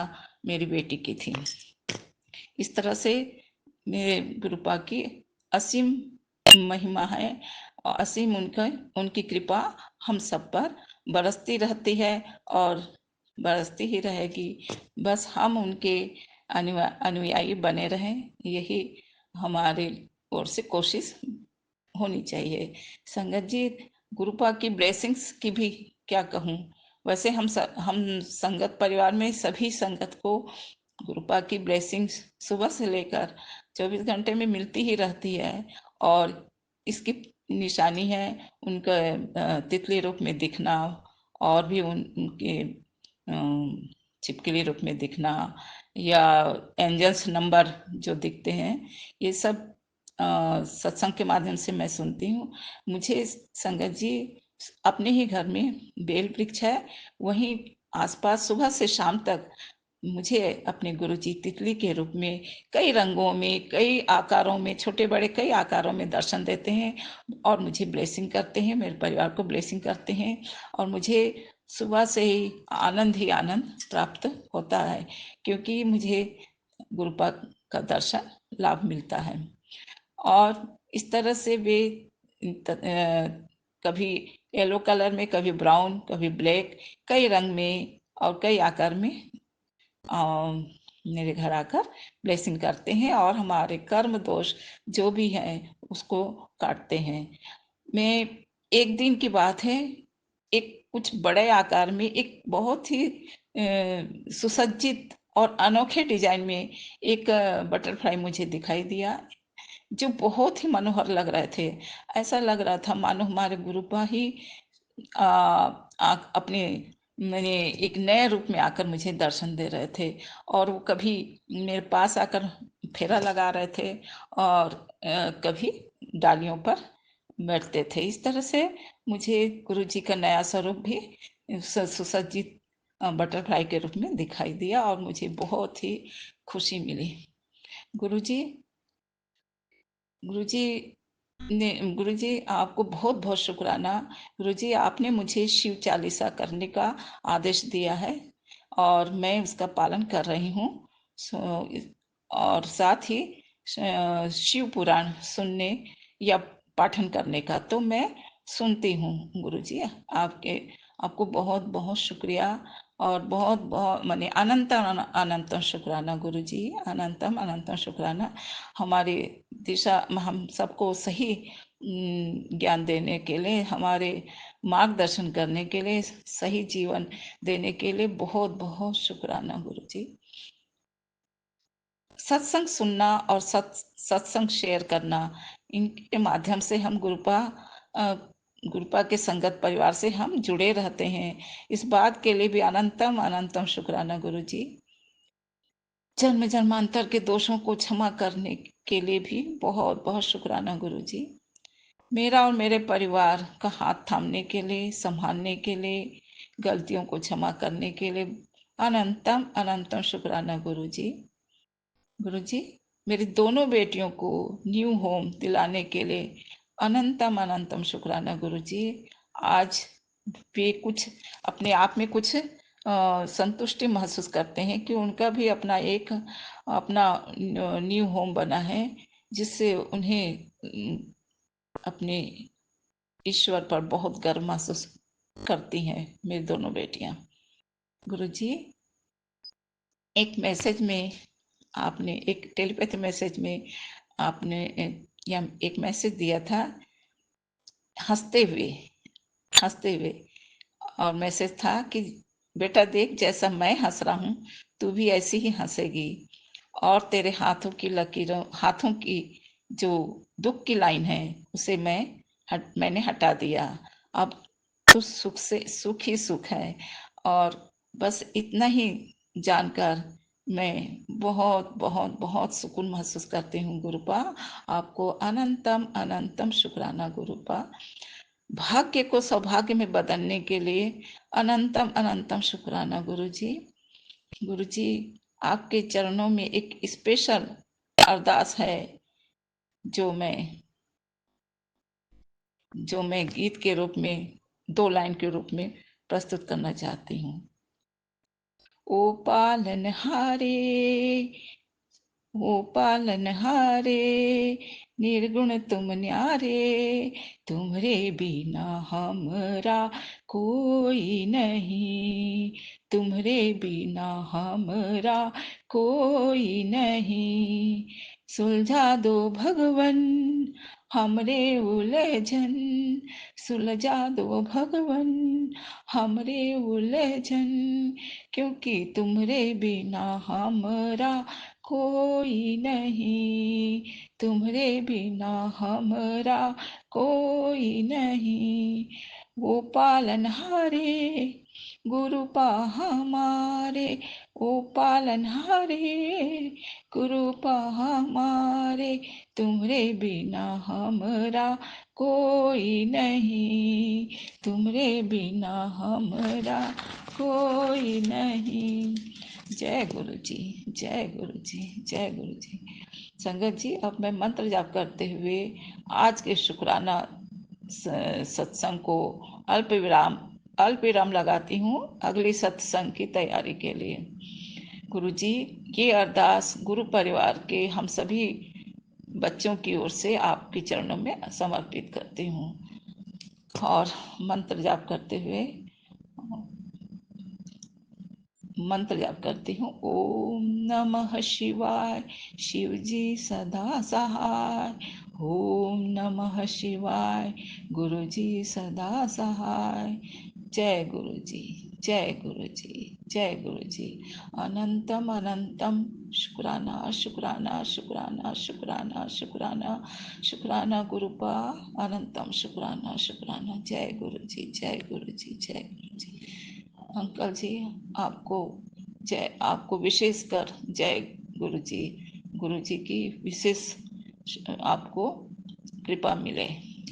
मेरी बेटी की थी। इस तरह से मेरे गुरुपा की असीम महिमा है और असीम उनकी कृपा हम सब पर बरसती रहती है और बरसती ही रहेगी। बस हम उनके अनुयायी बने रहें, यही हमारे ओर से कोशिश होनी चाहिए। संगत जी, गुरुपा की ब्लेसिंग्स की भी क्या कहूँ। वैसे हम संगत परिवार में सभी संगत को गुरुपा की ब्लेसिंग्स सुबह से लेकर 24 घंटे में मिलती ही रहती है, और इसकी निशानी है उनका तितली रूप में दिखना, और भी उनके छिपकली रूप में दिखना, या एंजल्स नंबर जो दिखते हैं, ये सब सत्संग के माध्यम से मैं सुनती हूँ। मुझे संगत जी अपने ही घर में बेल वृक्ष है, वहीं आसपास सुबह से शाम तक मुझे अपने गुरुजी तितली के रूप में कई रंगों में, कई आकारों में, छोटे बड़े कई आकारों में दर्शन देते हैं और मुझे ब्लेसिंग करते हैं, मेरे परिवार को ब्लेसिंग करते हैं, और मुझे सुबह से ही आनंद प्राप्त होता है, क्योंकि मुझे गुरुपा का दर्शन लाभ मिलता है। और इस तरह से वे कभी येलो कलर में, कभी ब्राउन, कभी ब्लैक, कई रंग में और कई आकार में मेरे घर आकर ब्लेसिंग करते हैं और हमारे कर्म दोष जो भी हैं उसको काटते हैं। मैं एक दिन की बात है, एक कुछ बड़े आकार में एक बहुत ही सुसज्जित और अनोखे डिजाइन में एक बटरफ्लाई मुझे दिखाई दिया, जो बहुत ही मनोहर लग रहे थे। ऐसा लग रहा था मानो हमारे गुरुपा ही अपने मैंने एक नए रूप में आकर मुझे दर्शन दे रहे थे, और वो कभी मेरे पास आकर फेरा लगा रहे थे और कभी डालियों पर बैठते थे। इस तरह से मुझे गुरुजी का नया स्वरूप भी सुसज्जित बटरफ्लाई के रूप में दिखाई दिया और मुझे बहुत ही खुशी मिली। गुरुजी गुरुजी आपको बहुत बहुत शुक्राना। गुरुजी, आपने मुझे शिव चालीसा करने का आदेश दिया है और मैं उसका पालन कर रही हूँ। और साथ ही शिव पुराण सुनने या पाठन करने का तो मैं सुनती हूँ। गुरुजी, आपको बहुत बहुत शुक्रिया और बहुत बहुत माने अनंतम शुक्राना गुरुजी, अनंतम शुक्राना। हमारी दिशा हम सबको सही ज्ञान देने के लिए, हमारे मार्गदर्शन करने के लिए, सही जीवन देने के लिए बहुत बहुत शुक्राना गुरुजी। सत्संग सुनना और सत्संग शेयर करना, इनके माध्यम से हम गुरुपा के संगत परिवार से हम जुड़े रहते हैं। इस बात के लिए भी अनंतम शुक्राना गुरुजी। जन्म जन्मांतर के दोषों को क्षमा करने के लिए भी बहुत बहुत शुक्राना गुरुजी। मेरा और मेरे परिवार का हाथ थामने के लिए, संभालने के लिए, गलतियों को क्षमा करने के लिए अनंतम शुक्राना गुरुजी। गुरुजी, मेरी दोनों बेटियों को न्यू होम दिलाने के लिए अनंतम शुक्राना गुरुजी। आज वे कुछ अपने आप में कुछ संतुष्टि महसूस करते हैं कि उनका भी अपना न्यू होम बना है, जिससे उन्हें अपने ईश्वर पर बहुत गर्व महसूस करती हैं मेरी दोनों बेटियां। गुरुजी, एक मैसेज में आपने, एक टेलीपैथी मैसेज में आपने एक मैसेज दिया था हंसते हुए, और मैसेज था कि बेटा देख, जैसा मैं हंस रहा हूँ तू भी ऐसी ही हंसेगी। और तेरे हाथों की लकीरों, हाथों की जो दुख की लाइन है उसे मैंने हटा दिया। अब तो सुख से सुख ही सुख है। और बस इतना ही जानकर मैं बहुत बहुत बहुत सुकून महसूस करती हूँ गुरुपा। आपको अनंतम अनंतम शुक्राना गुरुपा। भाग्य को सौभाग्य में बदलने के लिए अनंतम अनंतम शुक्राना गुरुजी। गुरुजी, आपके चरणों में एक स्पेशल अरदास है जो मैं गीत के रूप में 2 लाइन के रूप में प्रस्तुत करना चाहती हूँ। ओ पालनहारे, ओ पालनहारे, निर्गुण तुम न्यारे, तुम्हारे बिना हमरा कोई नहीं, तुम्हारे बिना हमरा कोई नहीं। सुलझा दो भगवन हमरे उलझन, सुलझा दो भगवन हमरे उलझन, क्योंकि तुम्हारे बिना हमरा कोई नहीं, तुम्हारे बिना हमरा कोई नहीं। वो पालनहारे गुरुपा हमारे, ओ पालनहारे गुरुपा हमारे, तुम्हारे बिना हमरा कोई नहीं, तुम्हारे बिना हमरा कोई नहीं। जय गुरु जी, जय गुरु जी, जय गुरु जी। संगत जी, अब मैं मंत्र जाप करते हुए आज के शुक्राना सत्संग को अल्प विराम लगाती हूँ अगली सत्संग की तैयारी के लिए। गुरु जी, ये अरदास गुरु परिवार के हम सभी बच्चों की ओर से आपके चरणों में समर्पित करती हूँ। और मंत्र जाप करती हूँ। ओम नमः शिवाय, शिव जी सदा सहाय। ओम नमः शिवाय, गुरु जी सदा सहाय। जय गुरु जी, जय गुरु जी, जय गुरु जी। अनंतम अनंतम शुक्राना शुक्राना शुक्राना शुक्राना शुक्राना शुक्राना गुरुपा। अनंतम शुक्राना शुक्राना। जय गुरु जी, जय गुरु जी, जय गुरु जी। अंकल जी, आपको विशेषकर जय गुरु जी। गुरु जी की विशेष आपको कृपा मिले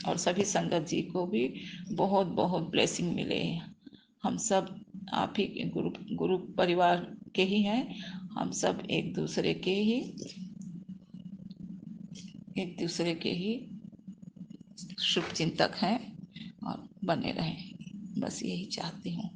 और सभी संगत जी को भी बहुत बहुत ब्लेसिंग मिले। हम सब आप ही के गुरु परिवार के ही हैं। हम सब एक दूसरे के ही शुभ चिंतक हैं और बने रहें, बस यही चाहती हूँ।